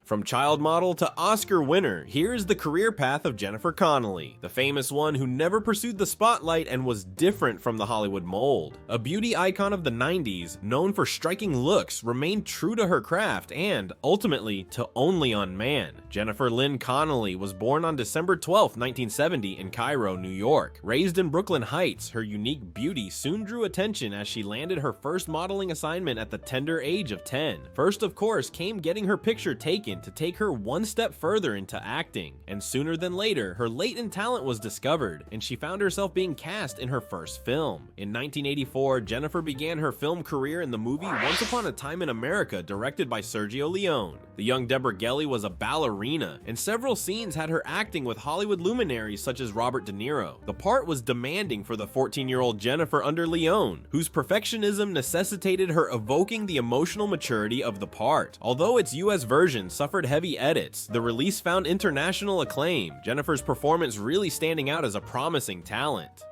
From child model to Oscar winner, here's the career path of Jennifer Connelly, the famous one who never pursued the spotlight and was different from the Hollywood mold. A beauty icon of the 90s, known for striking looks, remained true to her craft and, ultimately, to only on man. Jennifer Lynn Connelly was born on December 12, 1970 in Cairo, New York. Raised in Brooklyn Heights, her unique beauty soon drew attention as she landed her first modeling assignment at the tender age of 10. First, of course, came getting her picture taken to take her one step further into acting, and sooner than later, her latent talent was discovered, and she found herself being cast in her first film. In 1984, Jennifer began her film career in the movie Once Upon a Time in America, directed by Sergio Leone. The young Deborah Gelly was a ballerina, and several scenes had her acting with Hollywood luminaries such as Robert De Niro. The part was demanding for the 14-year-old Jennifer under Leone, whose perfectionism necessitated her evoking the emotional maturity of the part. Although its US version suffered heavy edits, the release found international acclaim, Jennifer's performance really standing out as a promising talent.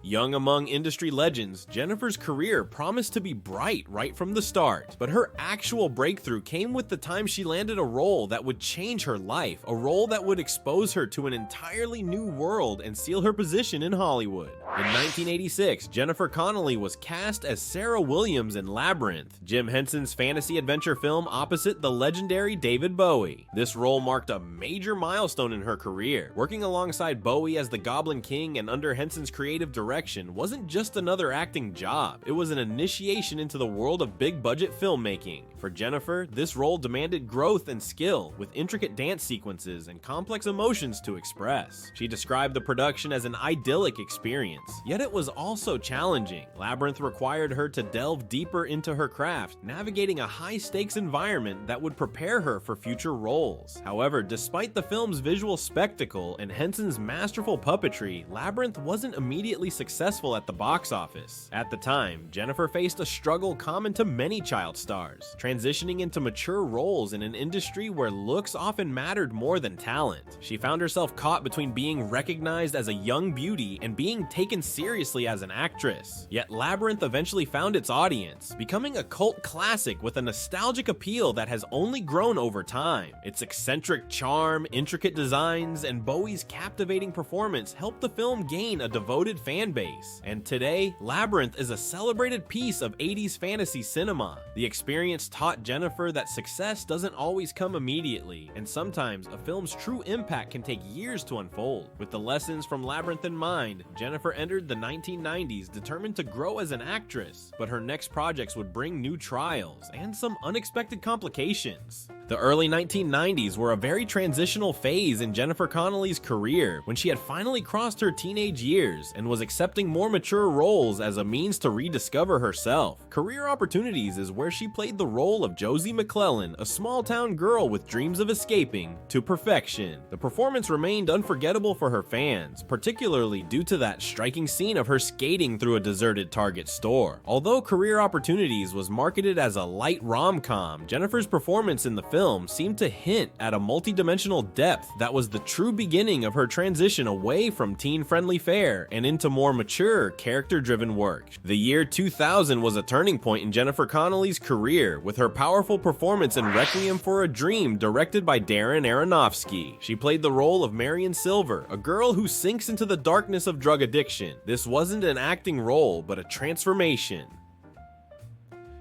Young among industry legends, Jennifer's career promised to be bright right from the start, but her actual breakthrough came with the time she landed a role that would change her life, a role that would expose her to an entirely new world and seal her position in Hollywood. In 1986, Jennifer Connelly was cast as Sarah Williams in Labyrinth, Jim Henson's fantasy adventure film opposite the legendary David Bowie. This role marked a major milestone in her career. Working alongside Bowie as the Goblin King and under Henson's creative direction wasn't just another acting job, it was an initiation into the world of big-budget filmmaking. For Jennifer, this role demanded growth and skill, with intricate dance sequences and complex emotions to express. She described the production as an idyllic experience, yet it was also challenging. Labyrinth required her to delve deeper into her craft, navigating a high-stakes environment that would prepare her for future roles. However, despite the film's visual spectacle and Henson's masterful puppetry, Labyrinth wasn't immediately successful at the box office. At the time, Jennifer faced a struggle common to many child stars, transitioning into mature roles in an industry where looks often mattered more than talent. She found herself caught between being recognized as a young beauty and being taken seriously as an actress. Yet Labyrinth eventually found its audience, becoming a cult classic with a nostalgic appeal that has only grown over time. Its eccentric charm, intricate designs, and Bowie's captivating performance helped the film gain a devoted fan base. And today, Labyrinth is a celebrated piece of 80s fantasy cinema. The experience taught Jennifer that success doesn't always come immediately, and sometimes a film's true impact can take years to unfold. With the lessons from Labyrinth in mind, Jennifer entered the 1990s determined to grow as an actress, but her next projects would bring new trials and some unexpected complications. The early 1990s were a very transitional phase in Jennifer Connelly's career, when she had finally crossed her teenage years and was accepting more mature roles as a means to rediscover herself. Career Opportunities is where she played the role of Josie McClellan, a small-town girl with dreams of escaping to perfection. The performance remained unforgettable for her fans, particularly due to that striking scene of her skating through a deserted Target store. Although Career Opportunities was marketed as a light rom-com, Jennifer's performance in the film seemed to hint at a multi-dimensional depth that was the true beginning of her transition away from teen-friendly fare and into more mature, character-driven work. The year 2000 was a turning point in Jennifer Connelly's career, with her powerful performance in Requiem for a Dream, directed by Darren Aronofsky. She played the role of Marion Silver, a girl who sinks into the darkness of drug addiction. This wasn't an acting role, but a transformation.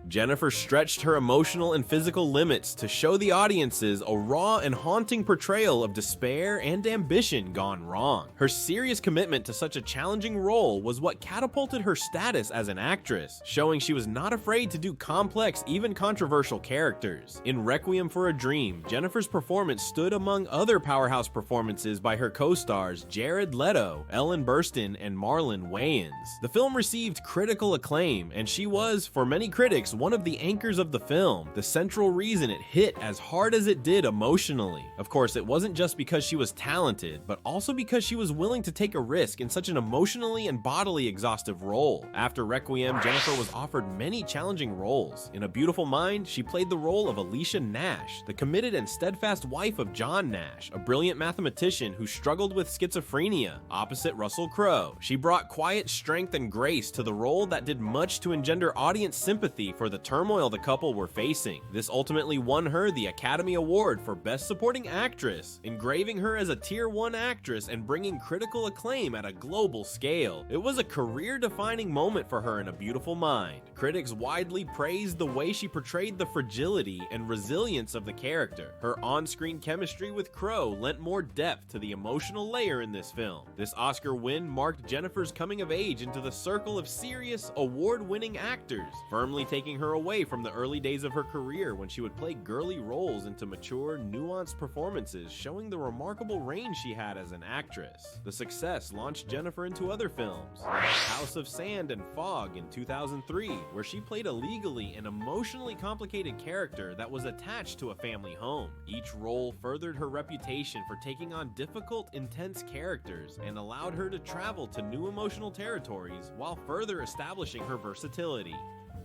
Jennifer stretched her emotional and physical limits to show the audiences a raw and haunting portrayal of despair and ambition gone wrong. Her serious commitment to such a challenging role was what catapulted her status as an actress, showing she was not afraid to do complex, even controversial characters. In Requiem for a Dream, Jennifer's performance stood among other powerhouse performances by her co-stars Jared Leto, Ellen Burstyn, and Marlon Wayans. The film received critical acclaim, and she was, for many critics, one of the anchors of the film, the central reason it hit as hard as it did emotionally. Of course, it wasn't just because she was talented, but also because she was willing to take a risk in such an emotionally and bodily exhaustive role. After Requiem, Jennifer was offered many challenging roles. In A Beautiful Mind, she played the role of Alicia Nash, the committed and steadfast wife of John Nash, a brilliant mathematician who struggled with schizophrenia. Opposite Russell Crowe, she brought quiet strength and grace to the role that did much to engender audience sympathy for for the turmoil the couple were facing. This ultimately won her the Academy Award for Best Supporting Actress, engraving her as a Tier 1 actress and bringing critical acclaim at a global scale. It was a career-defining moment for her in A Beautiful Mind. Critics widely praised the way she portrayed the fragility and resilience of the character. Her on-screen chemistry with Crow lent more depth to the emotional layer in this film. This Oscar win marked Jennifer's coming of age into the circle of serious, award-winning actors, firmly taking her away from the early days of her career when she would play girly roles into mature, nuanced performances, showing the remarkable range she had as an actress. The success launched Jennifer into other films, like House of Sand and Fog in 2003, where she played a legally and emotionally complicated character that was attached to a family home. Each role furthered her reputation for taking on difficult, intense characters and allowed her to travel to new emotional territories while further establishing her versatility.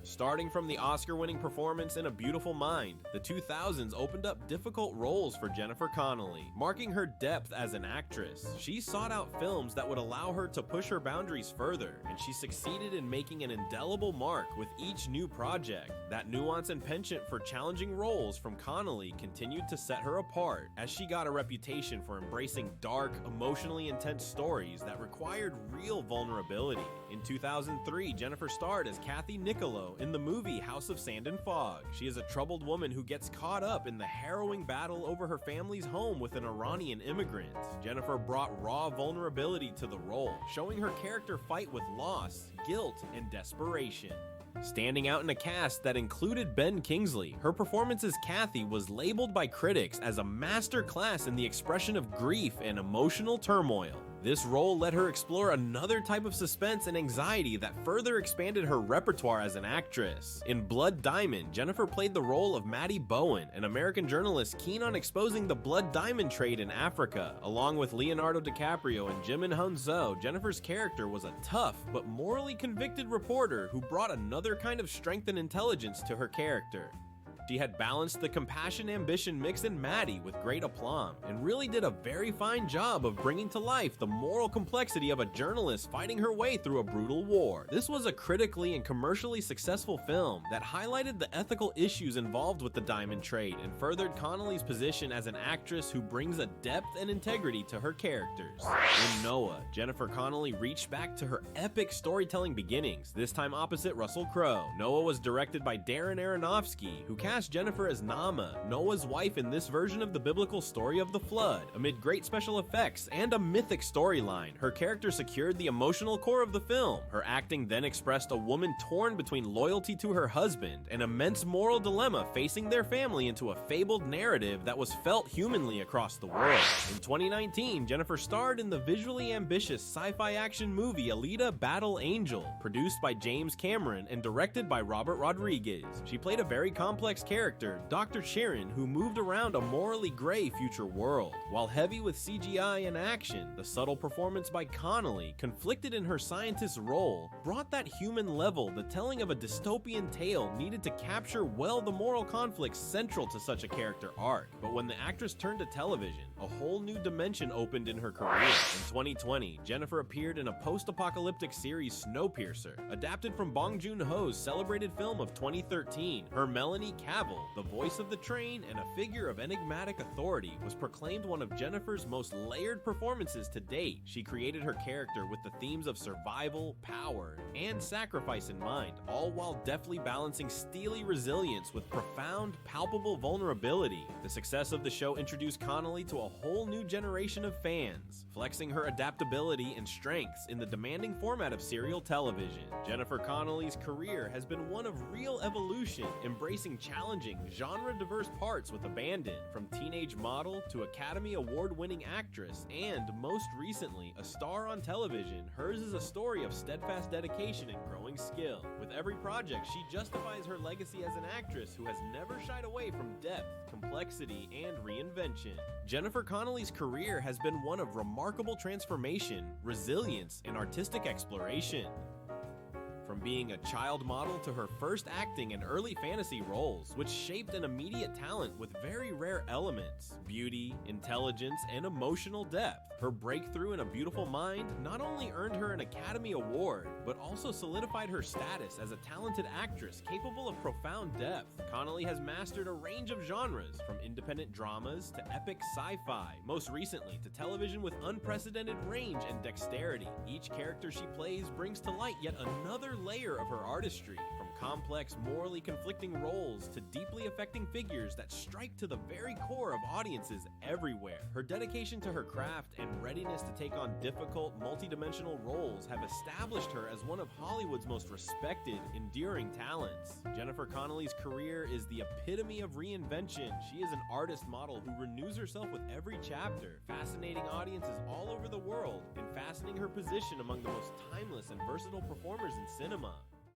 Starting from the Oscar-winning performance in A Beautiful Mind, the 2000s opened up difficult roles for Jennifer Connelly, marking her depth as an actress. She sought out films that would allow her to push her boundaries further, and she succeeded in making an indelible mark with each new project. That nuance and penchant for challenging roles from Connelly continued to set her apart, as she got a reputation for embracing dark, emotionally intense stories that required real vulnerability. In 2003, Jennifer starred as Kathy Niccolo in the movie House of Sand and Fog. She is a troubled woman who gets caught up in the harrowing battle over her family's home with an Iranian immigrant. Jennifer brought raw vulnerability to the role, showing her character fight with loss, guilt, and desperation. Standing out in a cast that included Ben Kingsley, her performance as Kathy was labeled by critics as a master class in the expression of grief and emotional turmoil. This role let her explore another type of suspense and anxiety that further expanded her repertoire as an actress. In Blood Diamond, Jennifer played the role of Maddie Bowen, an American journalist keen on exposing the blood diamond trade in Africa. Along with Leonardo DiCaprio and Jimin Hunzo, Jennifer's character was a tough but morally convicted reporter who brought another kind of strength and intelligence to her character. She had balanced the compassion-ambition mix in Maddie with great aplomb, and really did a very fine job of bringing to life the moral complexity of a journalist fighting her way through a brutal war. This was a critically and commercially successful film that highlighted the ethical issues involved with the diamond trade and furthered Connelly's position as an actress who brings a depth and integrity to her characters. In Noah, Jennifer Connelly reached back to her epic storytelling beginnings, this time opposite Russell Crowe. Noah was directed by Darren Aronofsky, who cast Jennifer as Nama, Noah's wife in this version of the biblical story of the flood. Amid great special effects and a mythic storyline, her character secured the emotional core of the film. Her acting then expressed a woman torn between loyalty to her husband and immense moral dilemma facing their family into a fabled narrative that was felt humanly across the world. In 2019, Jennifer starred in the visually ambitious sci-fi action movie Alita: Battle Angel, produced by James Cameron and directed by Robert Rodriguez. She played a very complex character, Dr. Sharon, who moved around a morally gray future world. While heavy with CGI and action, the subtle performance by Connelly, conflicted in her scientist role, brought that human level the telling of a dystopian tale needed to capture well the moral conflicts central to such a character arc. But when the actress turned to television, a whole new dimension opened in her career. In 2020, Jennifer appeared in a post-apocalyptic series Snowpiercer, adapted from Bong Joon-ho's celebrated film of 2013. Her Melanie Cavill, the voice of the train and a figure of enigmatic authority, was proclaimed one of Jennifer's most layered performances to date. She created her character with the themes of survival, power, and sacrifice in mind, all while deftly balancing steely resilience with profound, palpable vulnerability. The success of the show introduced Connelly to a whole new generation of fans, flexing her adaptability and strengths in the demanding format of serial television. Jennifer Connelly's career has been one of real evolution, embracing challenging, genre-diverse parts with abandon, from teenage model to Academy Award-winning actress, and, most recently, a star on television. Hers is a story of steadfast dedication and growing skill. With every project, she justifies her legacy as an actress who has never shied away from depth, complexity, and reinvention. Jennifer Connelly's career has been one of remarkable transformation, resilience, and artistic exploration. from being a child model to her first acting and early fantasy roles, which shaped an immediate talent with very rare elements: beauty, intelligence, and emotional depth. Her breakthrough in A Beautiful Mind not only earned her an Academy Award, but also solidified her status as a talented actress capable of profound depth. Connelly has mastered a range of genres, from independent dramas to epic sci-fi, most recently to television with unprecedented range and dexterity. Each character she plays brings to light yet another layer of her artistry, from complex, morally conflicting roles to deeply affecting figures that strike to the very core of audiences everywhere. Her dedication to her craft and readiness to take on difficult, multidimensional roles have established her as one of Hollywood's most respected, endearing talents. Jennifer Connelly's career is the epitome of reinvention. She is an artist model who renews herself with every chapter, fascinating audiences all over the world and fastening her position among the most timeless and versatile performers in cinema.